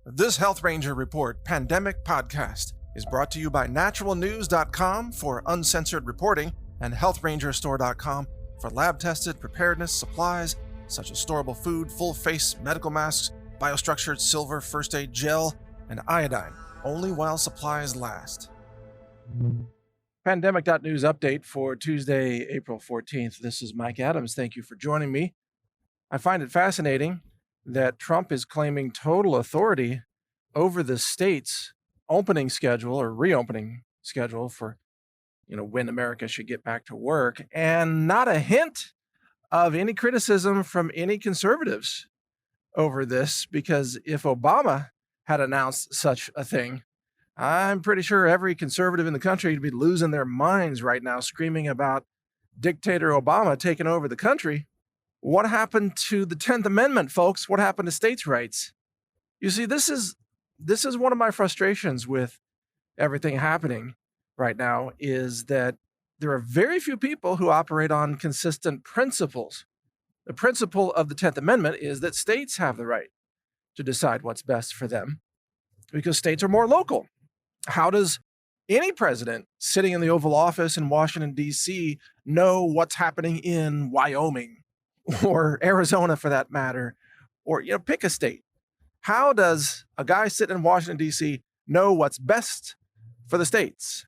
This Health Ranger Report Pandemic Podcast is brought to you by NaturalNews.com for uncensored reporting and HealthRangerStore.com for lab-tested preparedness supplies such as storable food, full-face medical masks, biostructured silver first aid gel, and iodine, only while supplies last. Pandemic.news update for Tuesday, April 14th. This is Mike Adams. Thank you for joining me. I find it fascinating that Trump is claiming total authority over the state's opening schedule or reopening schedule for, when America should get back to work, and not a hint of any criticism from any conservatives over this, because if Obama had announced such a thing, I'm pretty sure every conservative in the country would be losing their minds right now, screaming about dictator Obama taking over the country. What happened to the 10th Amendment, folks? What happened to states' rights? You see, this is one of my frustrations with everything happening right now, is that there are very few people who operate on consistent principles. The principle of the 10th Amendment is that states have the right to decide what's best for them because states are more local. How does any president sitting in the Oval Office in Washington, D.C. know what's happening in Wyoming or Arizona, for that matter, or, pick a state? How does a guy sitting in Washington, D.C. know what's best for the states?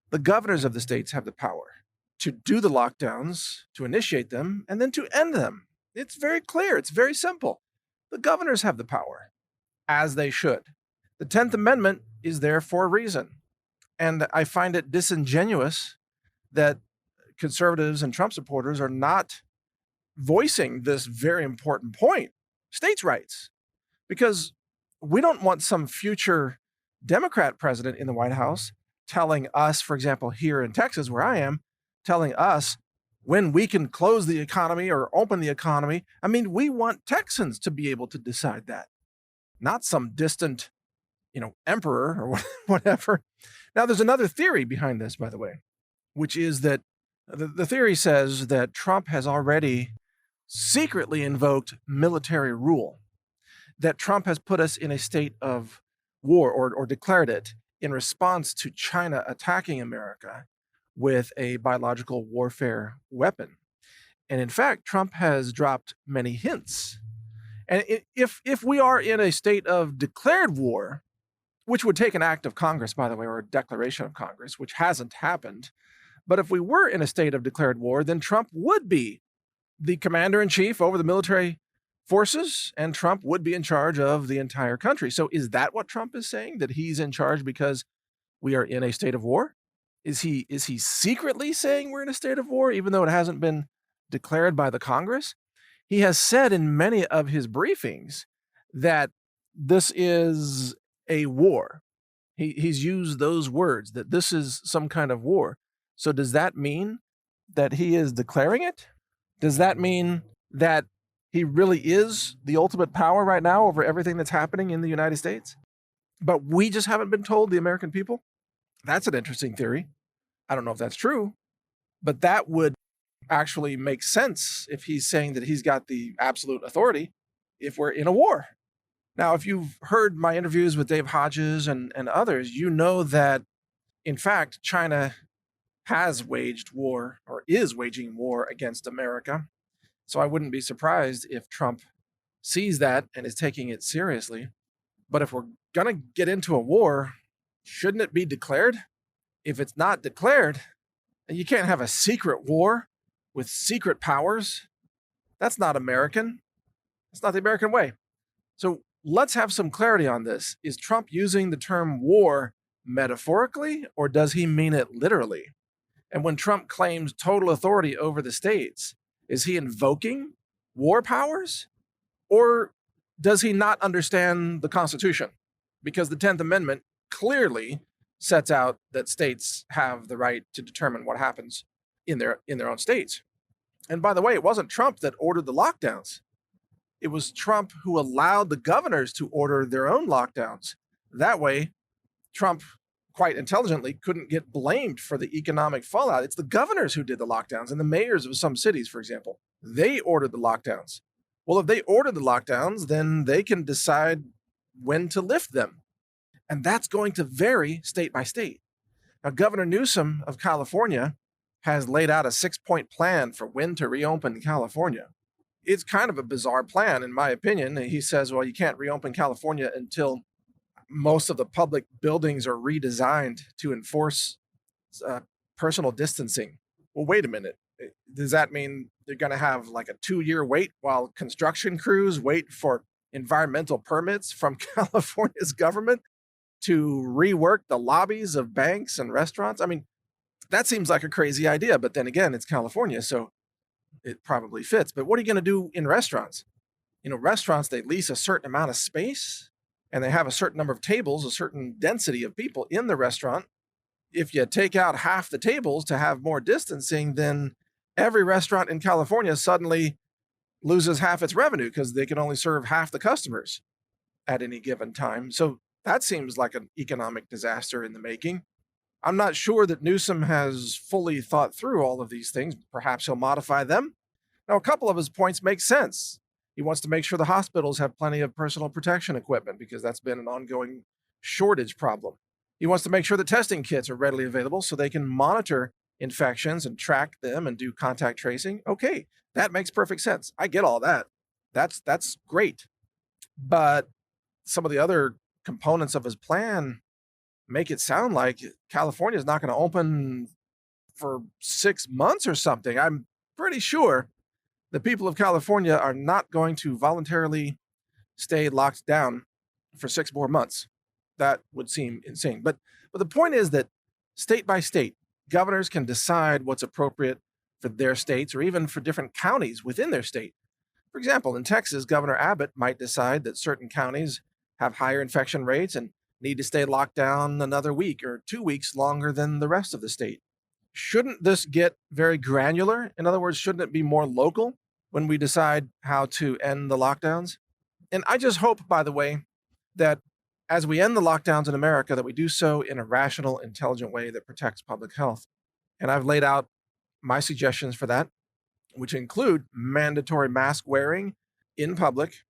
The governors of the states have the power to do the lockdowns, to initiate them, and then to end them. It's very clear. It's very simple. The governors have the power, as they should. The 10th Amendment is there for a reason. And I find it disingenuous that conservatives and Trump supporters are not voicing this very important point, states' rights, because we don't want some future Democrat president in the White House telling us, for example, here in Texas, where I am, telling us when we can close the economy or open the economy. I mean, we want Texans to be able to decide that, not some distant, emperor or whatever. Now, there's another theory behind this, by the way, which is that the theory says that Trump has already secretly invoked military rule, that Trump has put us in a state of war or declared it in response to China attacking America with a biological warfare weapon. And in fact, Trump has dropped many hints. And if we are in a state of declared war, which would take an act of Congress, by the way, or a declaration of Congress, which hasn't happened, but if we were in a state of declared war, then Trump would be the commander-in-chief over the military forces, and Trump would be in charge of the entire country. So is that what Trump is saying, that he's in charge because we are in a state of war? Is he secretly saying we're in a state of war, even though it hasn't been declared by the Congress? He has said in many of his briefings that this is a war. He's used those words, that this is some kind of war. So does that mean that he is declaring it? Does that mean that he really is the ultimate power right now over everything that's happening in the United States? But we just haven't been told, the American people? That's an interesting theory. I don't know if that's true, but that would actually make sense if he's saying that he's got the absolute authority if we're in a war. Now, if you've heard my interviews with Dave Hodges and others, you know that, in fact, China has waged war or is waging war against America. So I wouldn't be surprised if Trump sees that and is taking it seriously. But if we're going to get into a war, shouldn't it be declared? If it's not declared, you can't have a secret war with secret powers. That's not American. That's not the American way. So let's have some clarity on this. Is Trump using the term war metaphorically, or does he mean it literally? And when Trump claims total authority over the states, is he invoking war powers? Or does he not understand the Constitution? Because the 10th Amendment clearly sets out that states have the right to determine what happens in their own states. And by the way, it wasn't Trump that ordered the lockdowns. It was Trump who allowed the governors to order their own lockdowns. That way, Trump quite intelligently couldn't get blamed for the economic fallout. It's the governors who did the lockdowns, and the mayors of some cities, for example. They ordered the lockdowns. Well, if they ordered the lockdowns, then they can decide when to lift them. And that's going to vary state by state. Now, Governor Newsom of California has laid out a 6-point plan for when to reopen California. It's kind of a bizarre plan, in my opinion. He says, well, you can't reopen California until most of the public buildings are redesigned to enforce uh, personal distancing. Well, wait a minute. Does that mean they're going to have like a 2-year wait while construction crews wait for environmental permits from California's government to rework the lobbies of banks and restaurants? I mean, that seems like a crazy idea, but then again, it's California, so it probably fits. But what are you going to do in restaurants? Restaurants, they lease a certain amount of space and they have a certain number of tables, a certain density of people in the restaurant. If you take out half the tables to have more distancing, then every restaurant in California suddenly loses half its revenue because they can only serve half the customers at any given time. So that seems like an economic disaster in the making. I'm not sure that Newsom has fully thought through all of these things. Perhaps he'll modify them. Now, a couple of his points make sense. He wants to make sure the hospitals have plenty of personal protection equipment because that's been an ongoing shortage problem. He wants to make sure that testing kits are readily available so they can monitor infections and track them and do contact tracing. Okay, that makes perfect sense. I get all that. That's great. But some of the other components of his plan make it sound like California is not going to open for 6 months or something. I'm pretty sure the people of California are not going to voluntarily stay locked down for 6 more months. That would seem insane. But the point is that state by state, governors can decide what's appropriate for their states or even for different counties within their state. For example, in Texas, Governor Abbott might decide that certain counties have higher infection rates and need to stay locked down another week or 2 weeks longer than the rest of the state. Shouldn't this get very granular? In other words, shouldn't it be more local when we decide how to end the lockdowns? And I just hope, by the way, that as we end the lockdowns in America, that we do so in a rational, intelligent way that protects public health. And I've laid out my suggestions for that, which include mandatory mask wearing in public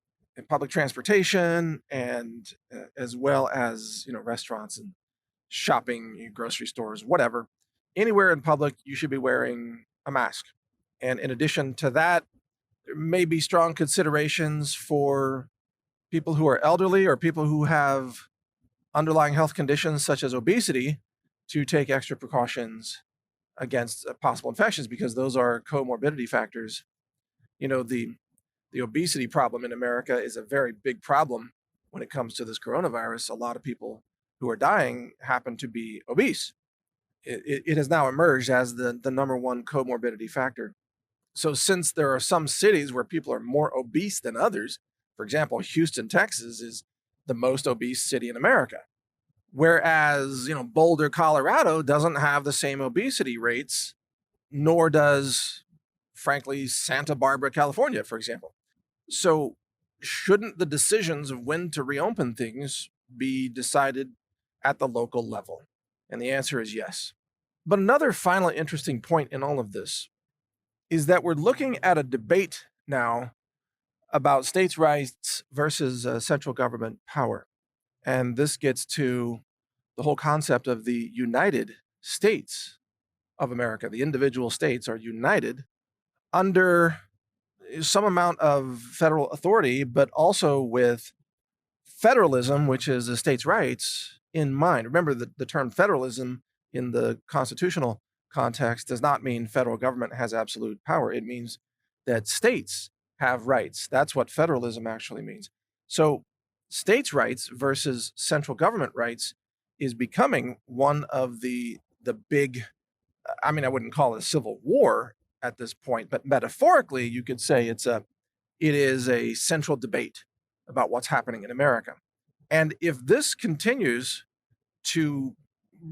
transportation, and as well as restaurants and shopping, grocery stores, whatever. Anywhere in public, you should be wearing a mask. And in addition to that, there may be strong considerations for people who are elderly or people who have underlying health conditions such as obesity to take extra precautions against possible infections, because those are comorbidity factors. The obesity problem in America is a very big problem when it comes to this coronavirus. A lot of people who are dying happen to be obese. It has now emerged as the number one comorbidity factor. So since there are some cities where people are more obese than others, for example, Houston, Texas is the most obese city in America, whereas Boulder, Colorado doesn't have the same obesity rates, nor does, frankly, Santa Barbara, California, for example. So shouldn't the decisions of when to reopen things be decided at the local level? And the answer is yes. But another final interesting point in all of this is that we're looking at a debate now about states' rights versus central government power. And this gets to the whole concept of the United States of America. The individual states are united under some amount of federal authority, but also with federalism, which is the states' rights, in mind. Remember, the term federalism in the constitutional context does not mean federal government has absolute power. It means that states have rights. That's what federalism actually means. So states' rights versus central government rights is becoming one of the big, I mean, I wouldn't call it a civil war at this point, but metaphorically, you could say it is a central debate about what's happening in America. And if this continues to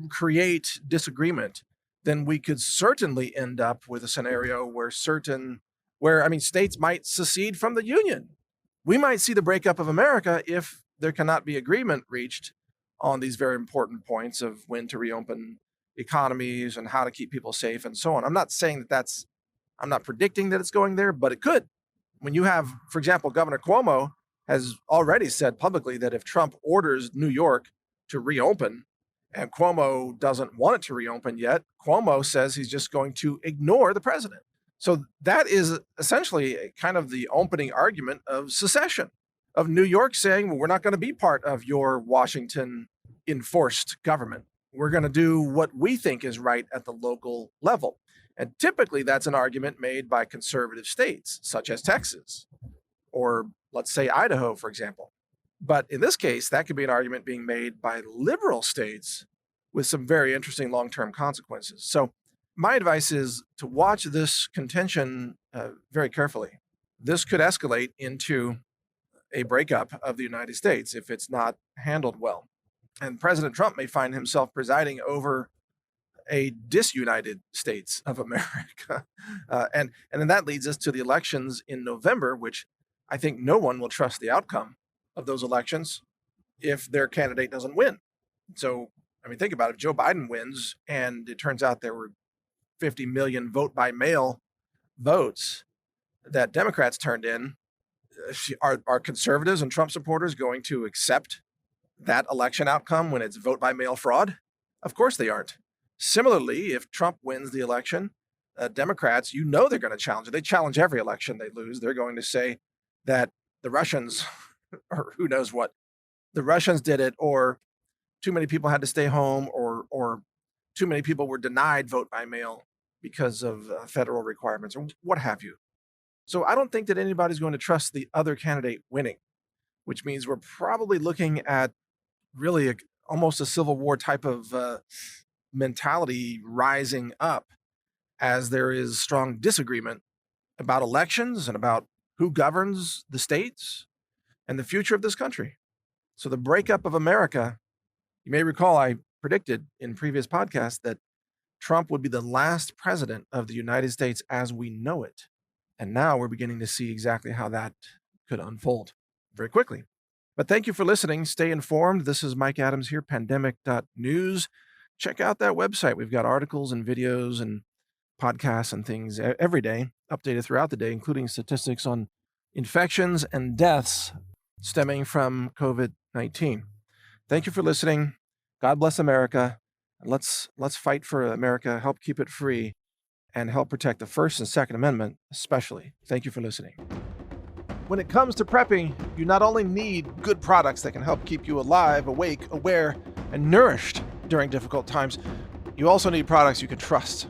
create disagreement, then we could certainly end up with a scenario where states might secede from the Union. We might see the breakup of America if there cannot be agreement reached on these very important points of when to reopen economies and how to keep people safe and so on. I'm not predicting that it's going there, but it could. When you have, for example, Governor Cuomo has already said publicly that if Trump orders New York to reopen, and Cuomo doesn't want it to reopen yet, Cuomo says he's just going to ignore the president. So that is essentially kind of the opening argument of secession, of New York saying, well, we're not going to be part of your Washington enforced government. We're going to do what we think is right at the local level. And typically that's an argument made by conservative states, such as Texas, or let's say Idaho, for example. But in this case, that could be an argument being made by liberal states with some very interesting long-term consequences. So my advice is to watch this contention very carefully. This could escalate into a breakup of the United States if it's not handled well. And President Trump may find himself presiding over a disunited states of America. And then that leads us to the elections in November, which I think no one will trust the outcome of those elections if their candidate doesn't win. So, I mean, think about it. If Joe Biden wins and it turns out there were 50 million vote by mail votes that Democrats turned in, are conservatives and Trump supporters going to accept that election outcome when it's vote by mail fraud? Of course they aren't. Similarly, if Trump wins the election, Democrats, you know they're going to challenge it. They challenge every election they lose. They're going to say that the Russians, or who knows what, the Russians did it, or too many people had to stay home, or too many people were denied vote by mail because of federal requirements, or what have you. So I don't think that anybody's going to trust the other candidate winning, which means we're probably looking at really almost a civil war type of mentality rising up as there is strong disagreement about elections and about who governs the states and the future of this country. So the breakup of America, you may recall I predicted in previous podcasts that Trump would be the last president of the United States as we know it. And now we're beginning to see exactly how that could unfold very quickly. But thank you for listening. Stay informed. This is Mike Adams here, pandemic.news. Check out that website. We've got articles and videos and podcasts and things every day, updated throughout the day, including statistics on infections and deaths stemming from COVID-19. Thank you for listening. God bless America. Let's fight for America, help keep it free, and help protect the First and Second Amendment, especially. Thank you for listening. When it comes to prepping, you not only need good products that can help keep you alive, awake, aware, and nourished during difficult times, you also need products you can trust.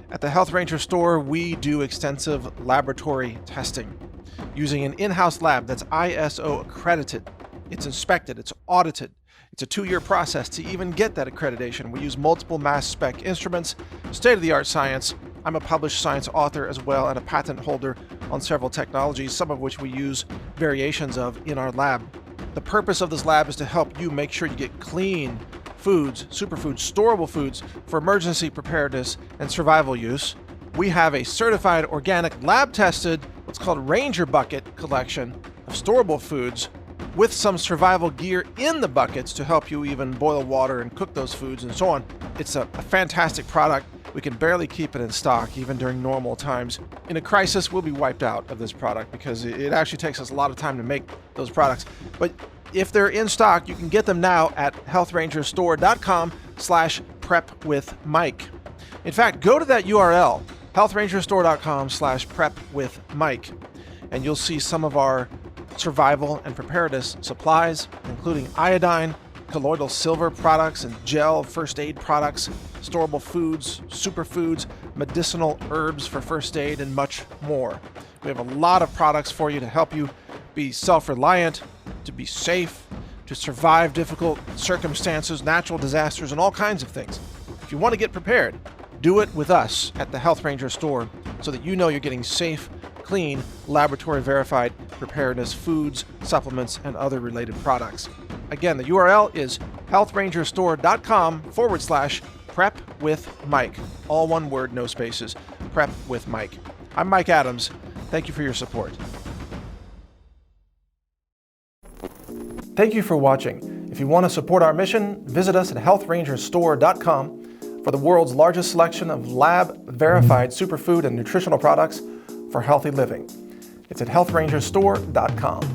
At the Health Ranger store, we do extensive laboratory testing using an in-house lab that's ISO accredited. It's inspected, it's audited. It's a 2-year process to even get that accreditation. We use multiple mass spec instruments, state-of-the-art science. I'm a published science author as well and a patent holder on several technologies, some of which we use variations of in our lab. The purpose of this lab is to help you make sure you get clean foods, superfoods, storable foods for emergency preparedness and survival use. We have a certified organic lab-tested, what's called Ranger Bucket collection of storable foods with some survival gear in the buckets to help you even boil water and cook those foods and so on. It's a fantastic product. We can barely keep it in stock even during normal times. In a crisis, we'll be wiped out of this product because it actually takes us a lot of time to make those products. But if they're in stock, you can get them now at healthrangerstore.com/prepwithmike. In fact, go to that URL, healthrangerstore.com/prepwithmike, and you'll see some of our survival and preparedness supplies, including iodine, colloidal silver products and gel first aid products, storable foods, superfoods, medicinal herbs for first aid, and much more. We have a lot of products for you to help you be self-reliant, to be safe, to survive difficult circumstances, natural disasters, and all kinds of things. If you want to get prepared, do it with us at the Health Ranger store so that you know you're getting safe, clean, laboratory-verified preparedness foods, supplements, and other related products. Again, the URL is healthrangerstore.com/prepwithmike. All one word, no spaces. Prep with Mike. I'm Mike Adams. Thank you for your support. Thank you for watching. If you want to support our mission, visit us at healthrangerstore.com for the world's largest selection of lab-verified superfood and nutritional products for healthy living. It's at healthrangerstore.com.